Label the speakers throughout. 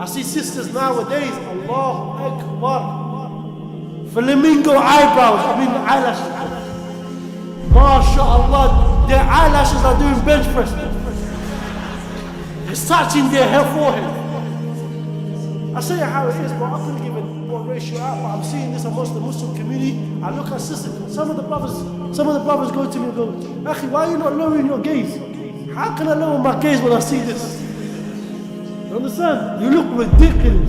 Speaker 1: I see sisters nowadays, Allahu Akbar, flamingo eyebrows, eyelashes. MashaAllah, their eyelashes are doing bench press. It's touching their hair forehead. I say how it is, but I couldn't give it what ratio out, but I'm seeing this amongst the Muslim community. I look at sisters, some of the brothers go to me and go, Akhi, why are you not lowering your gaze? How can I lower my gaze when I see this? You understand? You look ridiculous.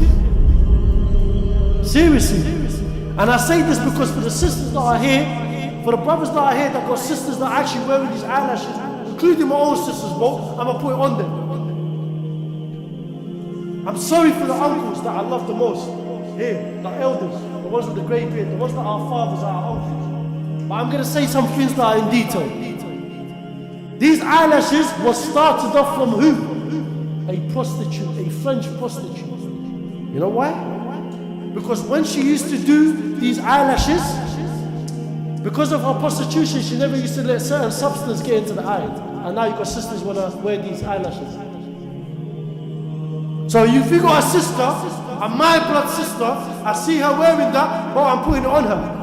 Speaker 1: Seriously. And I say this because for the sisters that are here, for the brothers that are here that got sisters that are actually wearing these eyelashes, including my own sisters, bro, I'm gonna put it on them. I'm sorry for the uncles that I love the most. Here, the elders, the ones with the grey beard, the ones that are fathers, are our uncles. But I'm gonna say some things that are in detail. These eyelashes was started off from who? A prostitute, a French prostitute. You know why? Because when she used to do these eyelashes, because of her prostitution, she never used to let certain substance get into the eye. And now you got sisters wanna wear these eyelashes. So if you got a sister, a my blood sister, I see her wearing that, but I'm putting it on her.